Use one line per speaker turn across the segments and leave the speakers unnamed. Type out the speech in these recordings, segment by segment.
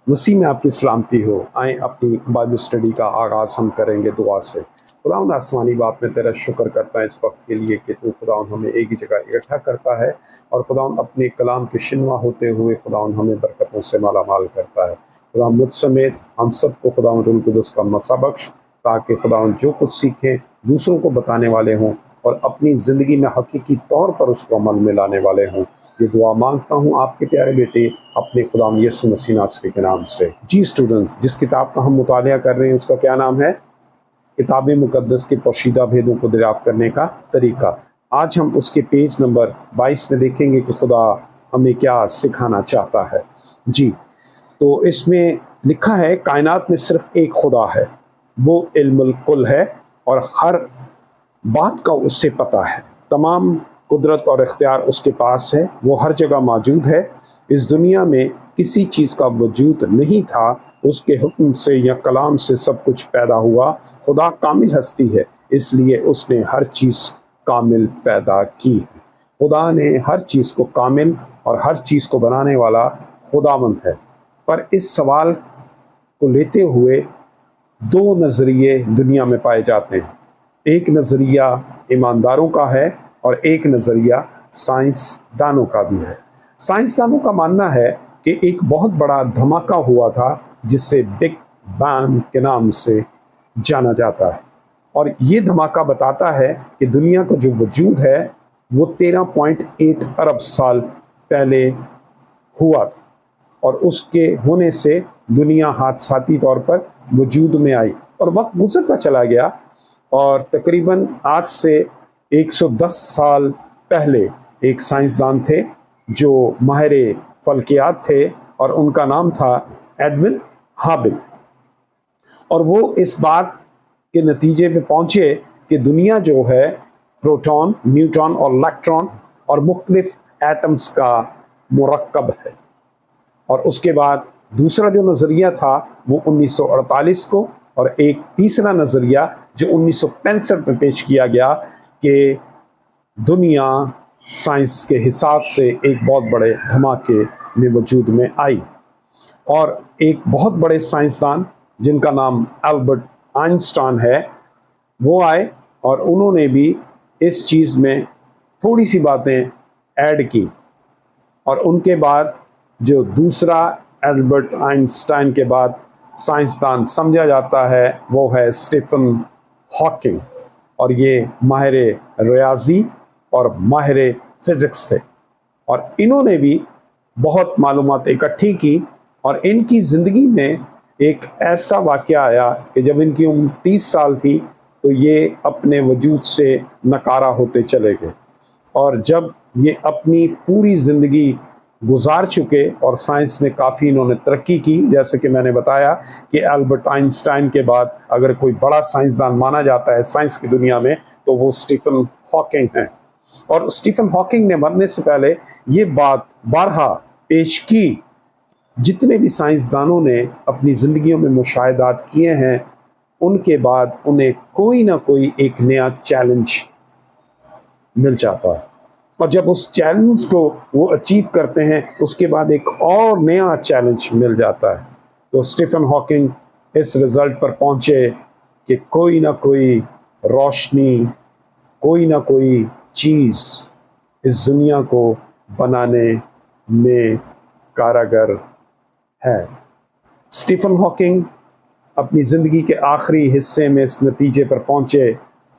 مسیح میں آپ کی سلامتی ہو۔ آئیں اپنی بائبل اسٹڈی کا آغاز ہم کریں گے دعا سے۔ خداوند آسمانی باپ، میں تیرا شکر کرتا ہے اس وقت کے لیے کہ تو خداوند ہمیں ایک ہی جگہ اکٹھا کرتا ہے، اور خداوند اپنے کلام کے شنوا ہوتے ہوئے خداوند ہمیں برکتوں سے مالا مال کرتا ہے۔ خداوند مجھ سمیت ہم سب کو خداوند روح القدس کا مسا بخش، تاکہ خداوند جو کچھ سیکھیں دوسروں کو بتانے والے ہوں، اور اپنی زندگی میں حقیقی طور پر اس کو عمل میں لانے والے ہوں۔ یہ دعا مانگتا ہوں آپ کے پیارے بیٹے اپنے خداوند یسوع مسیح ناصری کے نام سے۔ جی اسٹوڈنٹس، جس کتاب کا ہم مطالعہ کر رہے ہیں اس کا کیا نام ہے؟ کتاب مقدس کے پوشیدہ بھیدوں کو دریافت کرنے کا طریقہ۔ آج ہم اس کے پیج نمبر 22 میں دیکھیں گے کہ خدا ہمیں کیا سکھانا چاہتا ہے۔ جی، تو اس میں لکھا ہے کائنات میں صرف ایک خدا ہے، وہ علم الکل ہے اور ہر بات کا اس سے پتہ ہے۔ تمام قدرت اور اختیار اس کے پاس ہے، وہ ہر جگہ موجود ہے۔ اس دنیا میں کسی چیز کا وجود نہیں تھا، اس کے حکم سے یا کلام سے سب کچھ پیدا ہوا۔ خدا کامل ہستی ہے، اس لیے اس نے ہر چیز کامل پیدا کی۔ خدا نے ہر چیز کو کامل اور ہر چیز کو بنانے والا خداوند ہے۔ پر اس سوال کو لیتے ہوئے دو نظریے دنیا میں پائے جاتے ہیں۔ ایک نظریہ ایمانداروں کا ہے اور ایک نظریہ سائنسدانوں کا بھی ہے۔ سائنسدانوں کا ماننا ہے کہ ایک بہت بڑا دھماکہ ہوا تھا جسے بگ بینگ کے نام سے جانا جاتا ہے، اور یہ دھماکہ بتاتا ہے کہ دنیا کا جو وجود ہے وہ 13.8 ارب سال پہلے ہوا تھا، اور اس کے ہونے سے دنیا حادثاتی طور پر وجود میں آئی، اور وقت گزرتا چلا گیا، اور تقریباً آج سے 110 سال پہلے ایک سائنسدان تھے جو ماہر فلکیات تھے، اور ان کا نام تھا ایڈون ہابل، اور وہ اس بات کے نتیجے پہ پہنچے کہ دنیا جو ہے پروٹون، نیوٹرون اور الیکٹرون اور مختلف ایٹمز کا مرکب ہے۔ اور اس کے بعد دوسرا جو نظریہ تھا وہ 1948 کو، اور ایک تیسرا نظریہ جو 1965 میں پیش کیا گیا کہ دنیا سائنس کے حساب سے ایک بہت بڑے دھماکے میں وجود میں آئی، اور ایک بہت بڑے سائنسدان جن کا نام البرٹ آئنسٹائن ہے وہ آئے، اور انہوں نے بھی اس چیز میں تھوڑی سی باتیں ایڈ کی، اور ان کے بعد جو دوسرا البرٹ آئنسٹائن کے بعد سائنسدان سمجھا جاتا ہے وہ ہے اسٹیفن ہاکنگ، اور یہ ماہر ریاضی اور ماہر فزکس تھے، اور انہوں نے بھی بہت معلومات اکٹھی کی، اور ان کی زندگی میں ایک ایسا واقعہ آیا کہ جب ان کی عمر 30 سال تھی تو یہ اپنے وجود سے نکارہ ہوتے چلے گئے، اور جب یہ اپنی پوری زندگی گزار چکے اور سائنس میں کافی انہوں نے ترقی کی، جیسے کہ میں نے بتایا کہ البرٹ آئنسٹائن کے بعد اگر کوئی بڑا سائنسدان مانا جاتا ہے سائنس کی دنیا میں تو وہ اسٹیفن ہاکنگ ہیں، اور اسٹیفن ہاکنگ نے مرنے سے پہلے یہ بات بارہا پیش کی، جتنے بھی سائنسدانوں نے اپنی زندگیوں میں مشاہدات کیے ہیں ان کے بعد انہیں کوئی نہ کوئی ایک نیا چیلنج مل جاتا ہے، اور جب اس چیلنج کو وہ اچیو کرتے ہیں اس کے بعد ایک اور نیا چیلنج مل جاتا ہے۔ تو اسٹیفن ہاکنگ اس رزلٹ پر پہنچے کہ کوئی نہ کوئی روشنی، کوئی نہ کوئی چیز اس دنیا کو بنانے میں کارگر ہے۔ اسٹیفن ہاکنگ اپنی زندگی کے آخری حصے میں اس نتیجے پر پہنچے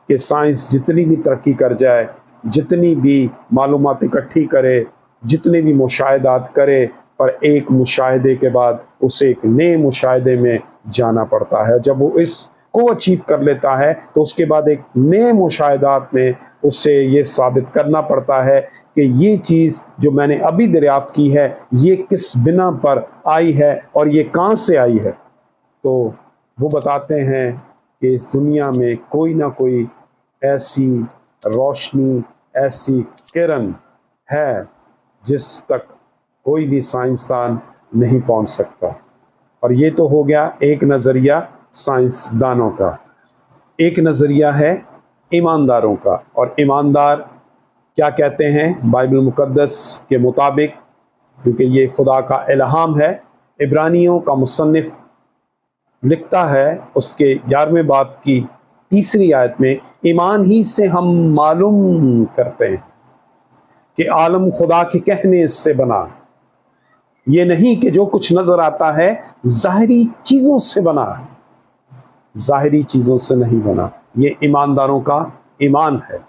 کہ سائنس جتنی بھی ترقی کر جائے، جتنی بھی معلومات اکٹھی کرے، جتنے بھی مشاہدات کرے، پر ایک مشاہدے کے بعد اسے ایک نئے مشاہدے میں جانا پڑتا ہے۔ جب وہ اس کو اچیو کر لیتا ہے تو اس کے بعد ایک نئے مشاہدات میں اس سے یہ ثابت کرنا پڑتا ہے کہ یہ چیز جو میں نے ابھی دریافت کی ہے یہ کس بنا پر آئی ہے اور یہ کہاں سے آئی ہے۔ تو وہ بتاتے ہیں کہ اس دنیا میں کوئی نہ کوئی ایسی روشنی، ایسی کرن ہے جس تک کوئی بھی سائنسدان نہیں پہنچ سکتا، اور یہ تو ہو گیا ایک نظریہ سائنسدانوں کا۔ ایک نظریہ ہے ایمانداروں کا، اور ایماندار کیا کہتے ہیں بائبل مقدس کے مطابق، کیونکہ یہ خدا کا الہام ہے इब्रानियों का मुसन्निफ लिखता है उसके 11वें बाब की 3री आयत में, ईमान ही से हम मालूम करते हैं कि आलम खुदा के कहने से बना, ये नहीं कि जो कुछ नजर आता है ज़ाहिरी चीज़ों से बना, ज़ाहिरी चीज़ों से नहीं बना। ये ईमानदारों का ईमान है।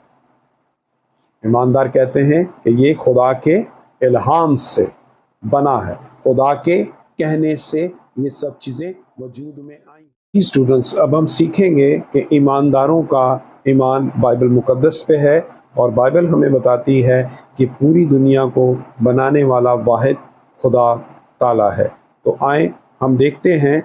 ईमानदार कहते हैं कि ये खुदा के इल्हाम से बना है, खुदा के कहने से ये सब चीज़ें वजूद में आई। स्टूडेंट्स, अब हम सीखेंगे कि ईमानदारों का ईमान बाइबल मुक़द्दस पे है, और बाइबल हमें बताती है कि पूरी दुनिया को बनाने वाला वाहिद खुदा ताला है। तो आए हम देखते हैं,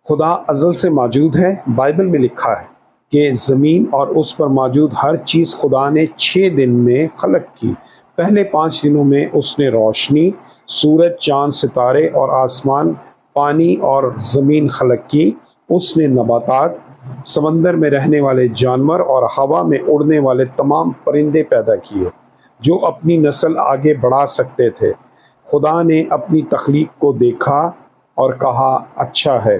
खुदा अज़ल से मौजूद है। बाइबल में लिखा है कि ज़मीन और उस पर मौजूद हर चीज़ खुदा ने 6 दिन में खलक की। पहले 5 दिनों में उसने रोशनी, सूरज, चाँद, सितारे और आसमान, पानी और ज़मीन खलक की। उसने नबातात, समंदर में रहने वाले जानवर और हवा में उड़ने वाले तमाम परिंदे पैदा किए जो अपनी नस्ल आगे बढ़ा सकते थे। खुदा ने अपनी तख्लीक को देखा और कहा, अच्छा है।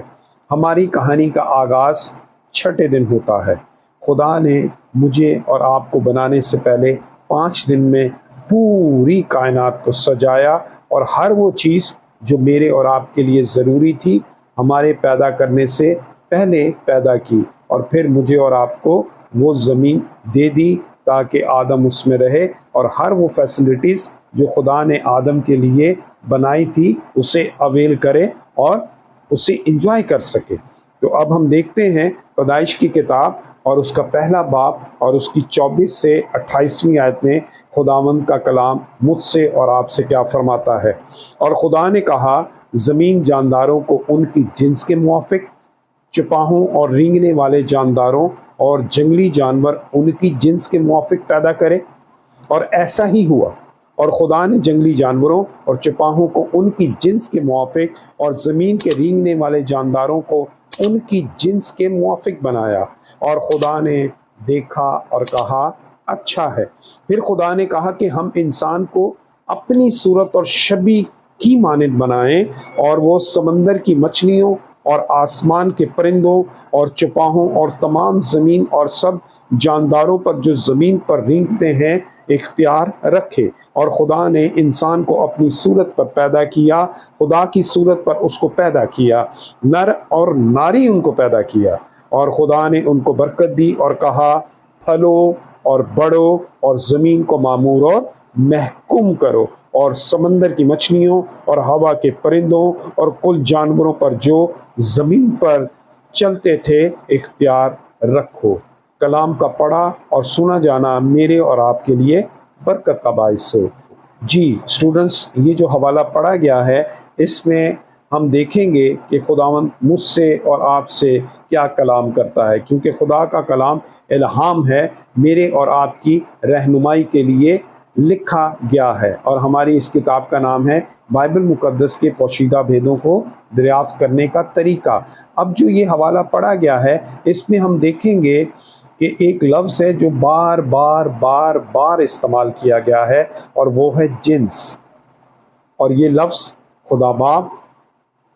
हमारी कहानी का आगाज़ 6ठे दिन होता है। खुदा ने मुझे और आपको बनाने से पहले 5 दिन में पूरी कायनात को सजाया और हर वो चीज़ जो मेरे और आपके लिए ज़रूरी थी हमारे पैदा करने से पहले पैदा की, और फिर मुझे और आपको वो ज़मीन दे दी ताकि आदम उसमें रहे और हर वो फैसिलिटीज़ जो खुदा ने आदम के लिए बनाई थी उसे अवेल करे और उसे इंजॉय कर सके। तो अब हम देखते हैं पैदाइश की किताब और उसका पहला बाब और उसकी 24 से 28वीं आयत में खुदावंद का कलाम मुझसे और आपसे क्या फरमाता है। और खुदा ने कहा, ज़मीन जानदारों को उनकी जिन्स के मुआफिक, चुपाहों और रेंगने वाले जानदारों और जंगली जानवर उनकी जिन्स के मुआफिक पैदा करे। और ऐसा ही हुआ। और खुदा ने जंगली जानवरों और चुपाहों को उनकी जिन्स के मुआफिक और ज़मीन के रेंगने वाले जानदारों को उनकी जिन्स के मुआफिक बनाया। और खुदा ने देखा और कहा, अच्छा है। फिर खुदा ने कहा कि हम इंसान को अपनी सूरत और शबी की मानद बनाएं, और वो समंदर की मछलियों और आसमान के परिंदों और चुपाहों और तमाम ज़मीन और सब जानदारों पर जो ज़मीन पर रेंगते हैं इख्तियार रखे। और खुदा ने इंसान को अपनी सूरत पर पैदा किया, खुदा की सूरत पर उसको पैदा किया, नर और नारी उनको पैदा किया। और खुदा ने उनको बरकत दी और कहा, फलो और बढ़ो और ज़मीन को मामूर और महकुम करो, और समंदर की मछलियों और हवा के परिंदों और कुल जानवरों पर जो ज़मीन पर चलते थे इख्तियार रखो। कलाम का पढ़ा और सुना जाना मेरे और आपके लिए बरकत का बाइस हो। जी स्टूडेंट्स, ये जो हवाला पढ़ा गया है इसमें हम देखेंगे कि खुदावंद मुझसे और आपसे क्या कलाम करता है, क्योंकि खुदा का कलाम इल्हाम है, मेरे और आपकी रहनुमाई के लिए लिखा गया है। और हमारी इस किताब का नाम है बाइबल मुक़द्दस के पोशीदा भेदों को दरियाफ्त करने का तरीका। अब जो ये हवाला पढ़ा गया है इसमें हम देखेंगे कि एक लफ्ज़ है जो बार बार बार बार इस्तेमाल किया गया है, और वो है जिन्स। और ये लफ्ज़ खुदा बाप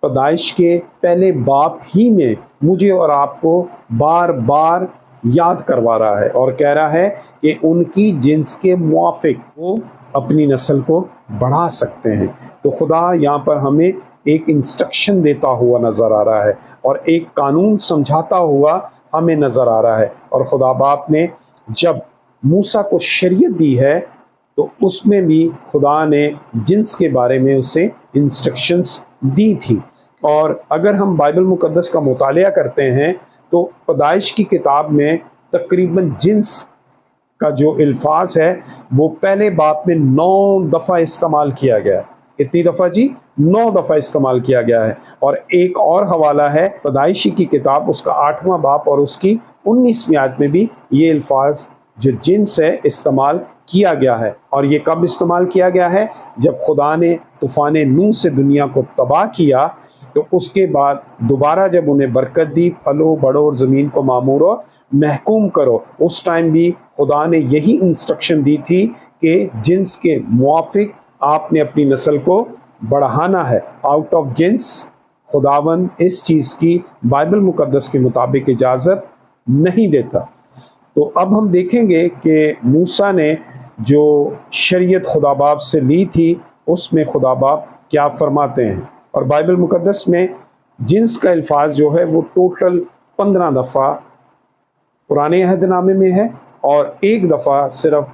पैदाइश के पहले बाप ही में मुझे और आपको बार बार याद करवा रहा है और कह रहा है कि उनकी जिन्स के मुआफिक वो अपनी नस्ल को बढ़ा सकते हैं। तो खुदा यहाँ पर हमें एक इंस्ट्रक्शन देता हुआ नज़र आ रहा है और एक कानून समझाता हुआ हमें नज़र आ रहा है। और खुदा बाप ने जब मूसा को शरीयत दी है तो उसमें भी खुदा ने जिन्स के बारे में उसे इंस्ट्रक्शंस दी थी। और अगर हम बाइबल मुक़द्दस का मुतालिया करते हैं तो पैदाइश की किताब में तकरीबन जिन्स का जो अल्फाज है वो पहले बाप में 9 दफ़ा इस्तेमाल किया गया है। कितनी दफ़ा जी? 9 दफ़ा इस्तेमाल किया गया है। और एक और हवाला है पैदाइशी की किताब उसका 8वां बाप और उसकी 19वीं आयत में भी ये अल्फाज जो जिन्स है इस्तेमाल किया गया है। और ये कब इस्तेमाल किया गया है? जब खुदा ने तूफ़ान नूह से दुनिया को तबाह किया तो उसके बाद दोबारा जब उन्हें बरकत दी, फलो बढ़ो और ज़मीन को मामूर और महकूम करो, उस टाइम भी खुदा ने यही इंस्ट्रक्शन दी थी कि जिन्स के मुआफिक आपने अपनी नस्ल को बढ़ाना है आउट ऑफ जिन्स, खुदावन इस चीज़ की बाइबल मुकद्दस के मुताबिक इजाज़त नहीं देता। तो अब हम देखेंगे कि मूसा ने जो शरीयत खुदा बाप से ली थी उसमें खुदा बाप क्या फरमाते हैं। और बाइबल मुकद्दस में जिन्स का अल्फाज जो है वो टोटल 15 दफ़ा पुराने अहदनामे में है और एक दफ़ा सिर्फ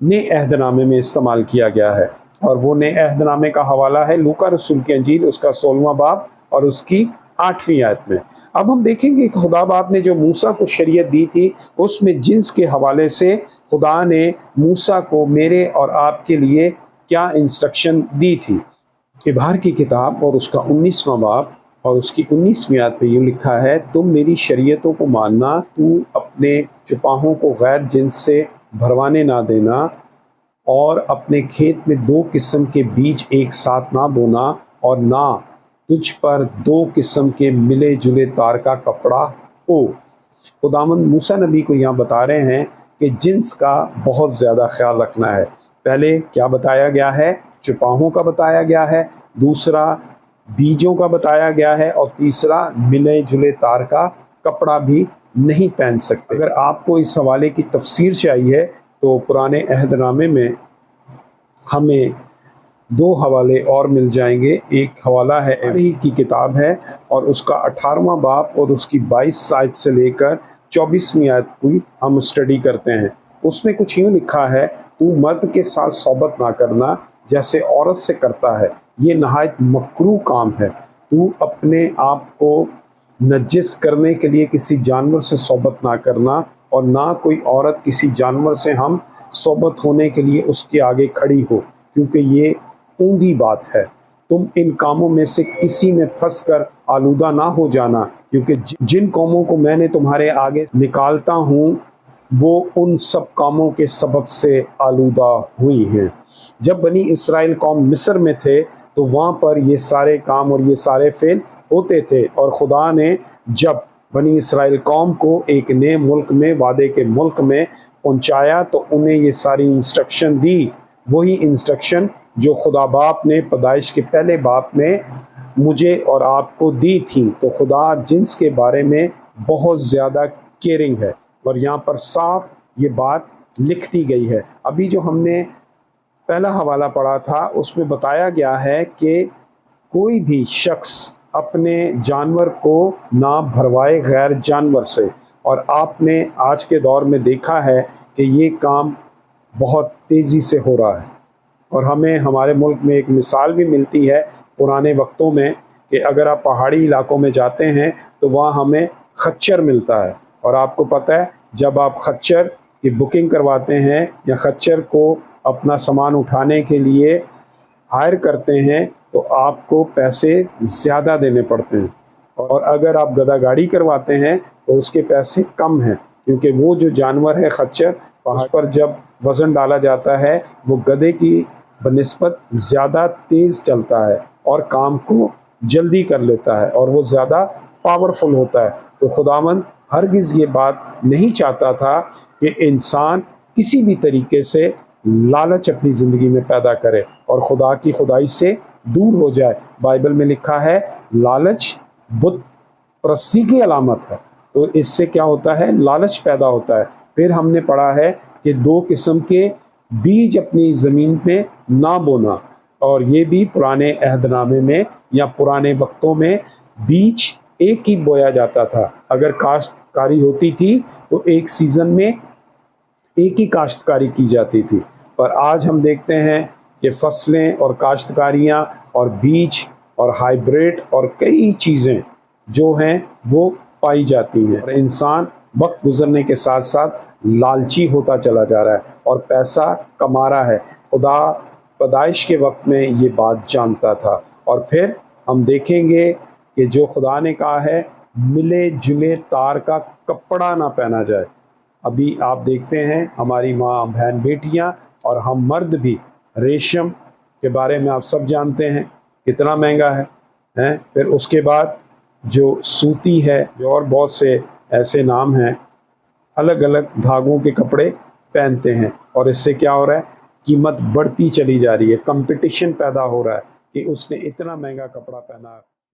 नए अहदनामे में इस्तेमाल किया गया है। और वो नए अहदनामे का हवाला है लूका रसूल की अंजील उसका 16वां बाब और उसकी 8वीं आयत में। अब हम देखेंगे कि खुदा बाप ने जो मूसा को शरीयत दी थी उसमें जिन्स के हवाले से खुदा ने मूसा को मेरे और आपके लिए क्या इंस्ट्रक्शन दी थी। इबार की किताब और उसका 19वां बाब और उसकी 19वीं आयत पे यूँ लिखा है, तुम मेरी शरीयतों को मानना, तू अपने चुपाहों को गैर जिन्स से भरवाने ना देना और अपने खेत में 2 किस्म के बीज एक साथ ना बोना और ना तुझ पर 2 किस्म के मिले जुले तार का कपड़ा हो। खुदावंद मूसा नबी को यहाँ बता रहे हैं कि जिन्स का बहुत ज़्यादा ख्याल रखना है। पहले क्या बताया गया है? चुपाहों का बताया गया है, दूसरा बीजों का बताया गया है और तीसरा मिले जुले तार का कपड़ा भी नहीं पहन सकते। अगर आपको इस हवाले की तफसीर चाहिए तो पुराने अहदनामे में हमें 2 हवाले और मिल जाएंगे। एक हवाला है एबरी की किताब है और उसका 18वां बाब और उसकी 22 आयत से लेकर 24वीं आयत की हम स्टडी करते हैं। उसमें कुछ यूँ लिखा है, तू मर्द के साथ सोबत ना करना जैसे औरत से करता है, ये नहायत मकरूह काम है। तू अपने आप को नजिस करने के लिए किसी जानवर से सोबत ना करना और ना कोई औरत किसी जानवर से हम सोबत होने के लिए उसके आगे खड़ी हो, क्योंकि ये ऊंधी बात है। तुम इन कामों में से किसी में फंस कर आलूदा ना हो जाना, क्योंकि जिन कौमों को मैंने तुम्हारे आगे निकालता हूँ वो उन सब कामों के सबब से आलूदा हुई हैं। जब बनी इसराइल कौम मिस्र में थे तो वहाँ पर ये सारे काम और ये सारे फेल होते थे और खुदा ने जब बनी इसराइल कौम को एक नए मुल्क में, वादे के मुल्क में पहुँचाया तो उन्हें ये सारी इंस्ट्रक्शन दी, वही इंस्ट्रक्शन जो खुदा बाप ने पैदाइश के पहले बाप में मुझे और आपको दी थी। तो खुदा जिन्स के बारे में बहुत ज़्यादा केयरिंग है और यहाँ पर साफ ये बात लिख दी गई है। अभी जो हमने पहला हवाला पढ़ा था उसमें बताया गया है कि कोई भी शख्स अपने जानवर को ना भरवाए गैर जानवर से। और आपने आज के दौर में देखा है कि ये काम बहुत तेज़ी से हो रहा है और हमें हमारे मुल्क में एक मिसाल भी मिलती है पुराने वक्तों में कि अगर आप पहाड़ी इलाकों में जाते हैं तो वहाँ हमें खच्चर मिलता है। और आपको पता है जब आप खच्चर की बुकिंग करवाते हैं या खच्चर को अपना सामान उठाने के लिए हायर करते हैं तो आपको पैसे ज़्यादा देने पड़ते हैं, और अगर आप गधा गाड़ी करवाते हैं तो उसके पैसे कम हैं, क्योंकि वो जो जानवर है खच्चर, पहाड़ पर जब वज़न डाला जाता है वो गधे की बनिस्बत ज़्यादा तेज़ चलता है और काम को जल्दी कर लेता है और वो ज़्यादा पावरफुल होता है। तो खुदावंद हरगिज़ ये बात नहीं चाहता था कि इंसान किसी भी तरीके से लालच अपनी ज़िंदगी में पैदा करे और खुदा की खुदाई से दूर हो जाए। बाइबल में लिखा है लालच बुत परस्ती की अलामत है। तो इससे क्या होता है? लालच पैदा होता है। फिर हमने पढ़ा है कि 2 किस्म के बीज अपनी ज़मीन पे ना बोना, और ये भी पुराने अहदनामे में या पुराने वक्तों में बीज एक ही बोया जाता था। अगर काश्तकारी होती थी तो एक सीज़न में एक ही काश्तकारी की जाती थी, पर आज हम देखते हैं कि फसलें और काश्तकारियाँ और बीज और हाइब्रिड और कई चीज़ें जो हैं वो पाई जाती हैं और इंसान वक्त गुजरने के साथ साथ लालची होता चला जा रहा है और पैसा कमा रहा है। खुदा पैदाइश के वक्त में ये बात जानता था। और फिर हम देखेंगे कि जो खुदा ने कहा है मिले जुले तार का कपड़ा ना पहना जाए। अभी आप देखते हैं हमारी माँ बहन बेटियाँ और हम मर्द भी, रेशम के बारे में आप सब जानते हैं कितना महंगा है। फिर उसके बाद जो सूती है, जो और बहुत से ऐसे नाम हैं, अलग अलग धागों के कपड़े पहनते हैं और इससे क्या हो रहा है? कीमत बढ़ती चली जा रही है, कंपटीशन पैदा हो रहा है کہ اس نے اتنا مہنگا کپڑا پہنا